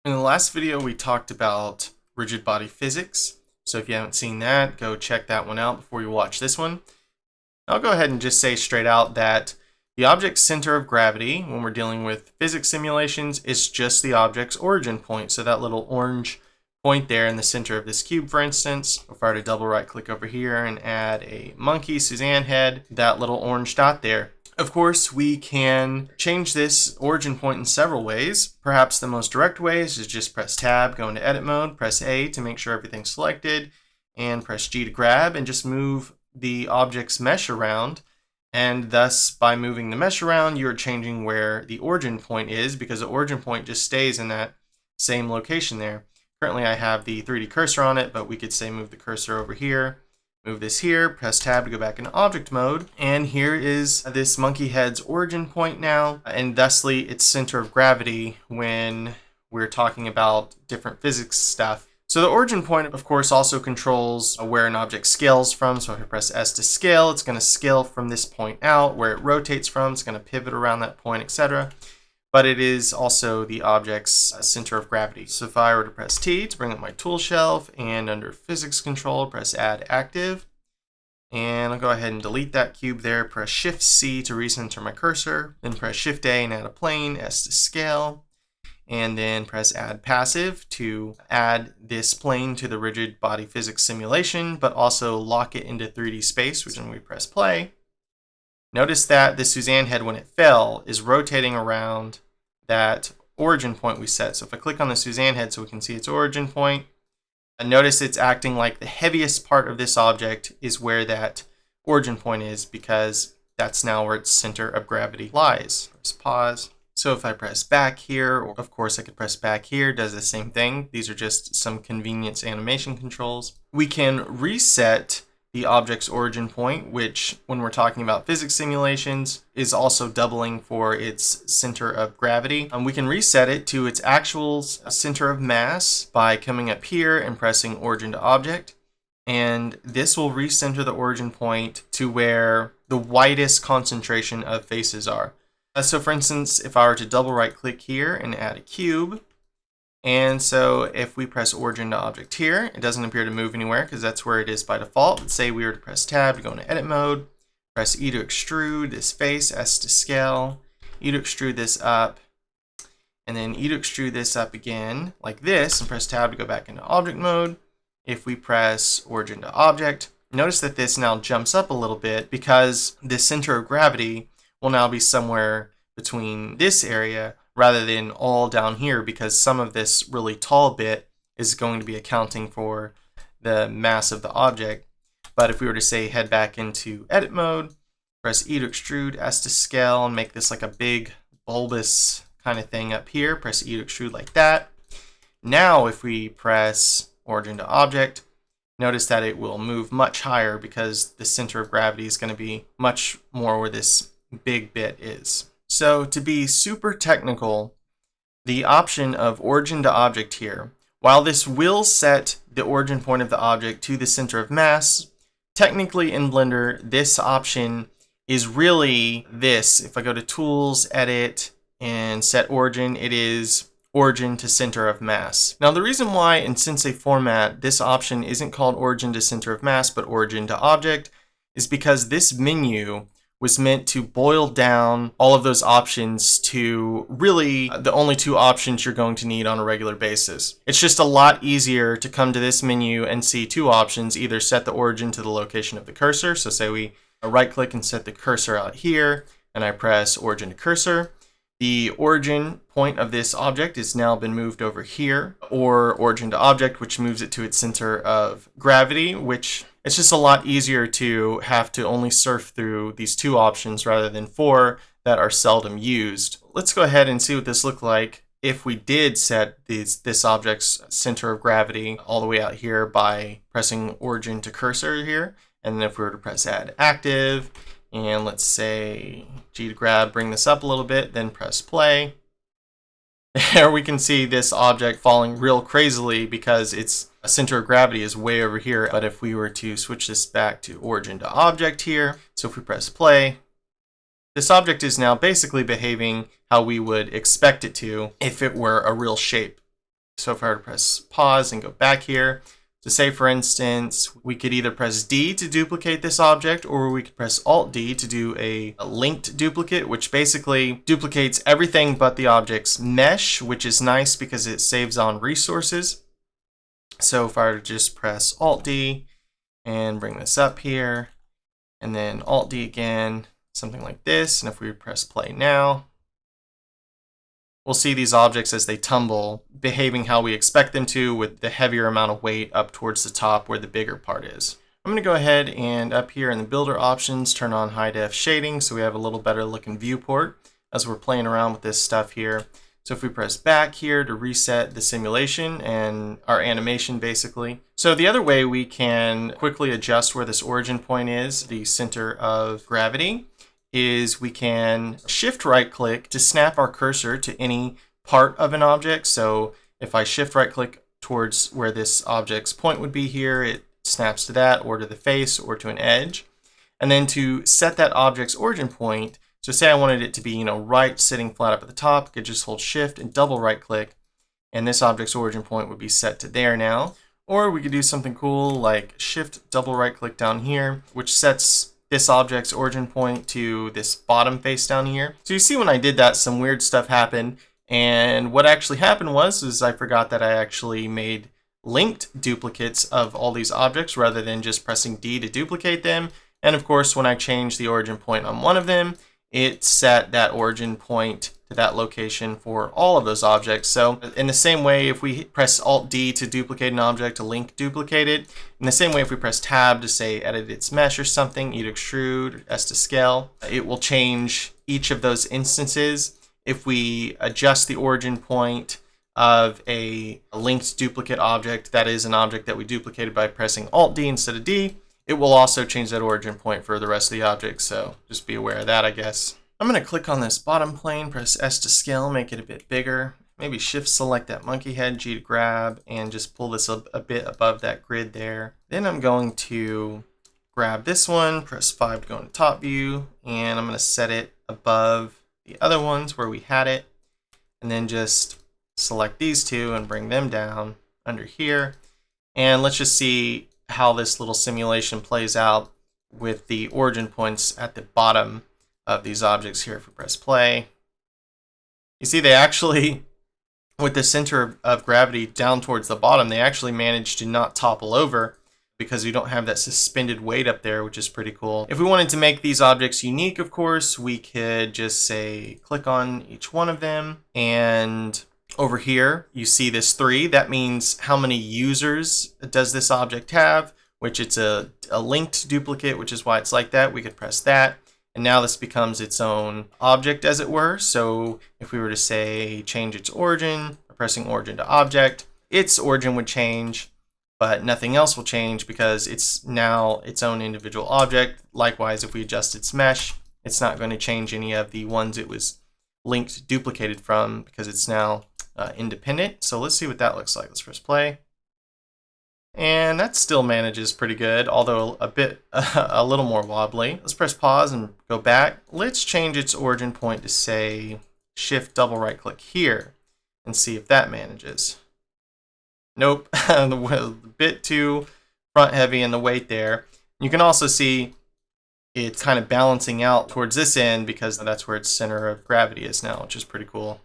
In the last video, we talked about rigid body physics. So if you haven't seen that, go check that one out before you watch this one. I'll go ahead and just say straight out that the object's center of gravity, when we're dealing with physics simulations, is just the object's origin point. So that little orange point there in the center of this cube, for instance. If I were to double right click over here and add a monkey Suzanne head, that little orange dot there. Of course, we can change this origin point in several ways. Perhaps the most direct way is to just press Tab, go into edit mode, press A to make sure everything's selected, and press G to grab, and just move the object's mesh around. And thus, by moving the mesh around, you're changing where the origin point is, because the origin point just stays in that same location there. Currently, I have the 3D cursor on it, but we could say move the cursor over here. Move this here, press Tab to go back into object mode, and here is this monkey head's origin point now, and thusly its center of gravity when we're talking about different physics stuff. So the origin point, of course, also controls where an object scales from. So if I press S to scale, it's going to scale from this point out. Where it rotates from, it's going to pivot around that point, etc. But it is also the object's center of gravity. So if I were to press T to bring up my tool shelf, and under physics control, press add active, and I'll go ahead and delete that cube there, press Shift C to recenter my cursor, then press Shift A and add a plane, S to scale, and then press add passive to add this plane to the rigid body physics simulation, but also lock it into 3D space, which when we press play, notice that the Suzanne head, when it fell, is rotating around that origin point we set. So if I click on the Suzanne head so we can see its origin point, and notice it's acting like the heaviest part of this object is where that origin point is, because that's now where its center of gravity lies. Let's pause. So if I press back here, or of course I could press back here, does the same thing. These are just some convenience animation controls. We can reset the object's origin point, which when we're talking about physics simulations is also doubling for its center of gravity. We can reset it to its actual center of mass by coming up here and pressing origin to object. And this will recenter the origin point to where the widest concentration of faces are. So for instance, if I were to double right click here and add a cube, and so if we press origin to object here, it doesn't appear to move anywhere because that's where it is by default. Let's say we were to press Tab to go into edit mode, press E to extrude this face, S to scale, E to extrude this up, and then E to extrude this up again like this, and press Tab to go back into object mode. If we press origin to object, notice that this now jumps up a little bit because the center of gravity will now be somewhere between this area rather than all down here, because some of this really tall bit is going to be accounting for the mass of the object. But if we were to say head back into edit mode, press E to extrude, S to scale, and make this like a big bulbous kind of thing up here, press E to extrude like that. Now if we press origin to object, notice that it will move much higher because the center of gravity is going to be much more where this big bit is. So to be super technical, the option of origin to object here, while this will set the origin point of the object to the center of mass, technically in Blender, this option is really this. If I go to Tools, Edit, and Set Origin, it is origin to center of mass. Now the reason why in Sensei format this option isn't called origin to center of mass but origin to object is because this menu was meant to boil down all of those options to really the only two options you're going to need on a regular basis. It's just a lot easier to come to this menu and see two options, either set the origin to the location of the cursor. So say we right click and set the cursor out here, and I press origin to cursor. The origin point of this object has now been moved over here, or origin to object, which moves it to its center of gravity, which it's just a lot easier to have to only surf through these two options rather than four that are seldom used. Let's go ahead and see what this looked like if we did set this object's center of gravity all the way out here by pressing origin to cursor here. And then if we were to press add active, and let's say G to grab, bring this up a little bit, then press play. There we can see this object falling real crazily because its center of gravity is way over here. But if we were to switch this back to origin to object here, so if we press play, this object is now basically behaving how we would expect it to if it were a real shape. So if I were to press pause and go back here, to say for instance, we could either press D to duplicate this object, or we could press Alt D to do a linked duplicate, which basically duplicates everything but the object's mesh, which is nice because it saves on resources. So if I were to just press Alt D and bring this up here, and then Alt D again, something like this, and if we press play now, we'll see these objects as they tumble, behaving how we expect them to, with the heavier amount of weight up towards the top where the bigger part is. I'm going to go ahead and up here in the builder options, turn on high def shading so we have a little better looking viewport as we're playing around with this stuff here. So if we press back here to reset the simulation and our animation basically. So the other way we can quickly adjust where this origin point is, the center of gravity, is we can shift right click to snap our cursor to any part of an object. So if I shift right click towards where this object's point would be here, it snaps to that, or to the face, or to an edge. And then to set that object's origin point, so say I wanted it to be, right sitting flat up at the top, I could just hold shift and double right click, and this object's origin point would be set to there now. Or we could do something cool like shift double right click down here, which sets this object's origin point to this bottom face down here. So you see when I did that, some weird stuff happened. And what actually happened was I forgot that I actually made linked duplicates of all these objects rather than just pressing D to duplicate them. And of course, when I changed the origin point on one of them, it set that origin point to that location for all of those objects. So in the same way, if we press Alt D to duplicate an object, to link duplicate it, in the same way if we press Tab to say edit its mesh or something, E to extrude, S to scale, it will change each of those instances. If we adjust the origin point of a linked duplicate object, that is an object that we duplicated by pressing Alt D instead of D, it will also change that origin point for the rest of the objects. So just be aware of that, I guess. I'm going to click on this bottom plane, press S to scale, make it a bit bigger. Maybe shift select that monkey head, G to grab, and just pull this a bit above that grid there. Then I'm going to grab this one, press 5 to go into top view, and I'm going to set it above the other ones where we had it. And then just select these two and bring them down under here. And let's just see how this little simulation plays out with the origin points at the bottom of these objects here. If we press play, you see they actually, with the center of gravity down towards the bottom, they actually managed to not topple over because we don't have that suspended weight up there, which is pretty cool. If we wanted to make these objects unique, of course, we could just say click on each one of them, and over here you see this 3. That means how many users does this object have, which it's a linked duplicate, which is why it's like that. We could press that, and now this becomes its own object, as it were. So if we were to say change its origin, pressing origin to object, its origin would change, but nothing else will change because it's now its own individual object. Likewise, if we adjust its mesh, it's not going to change any of the ones it was linked duplicated from because it's now independent. So let's see what that looks like. Let's press play. And that still manages pretty good, although a little more wobbly. Let's press pause and go back. Let's change its origin point to say shift double right click here and see if that manages. Nope, a bit too front heavy in the weight there. You can also see it's kind of balancing out towards this end because that's where its center of gravity is now, which is pretty cool.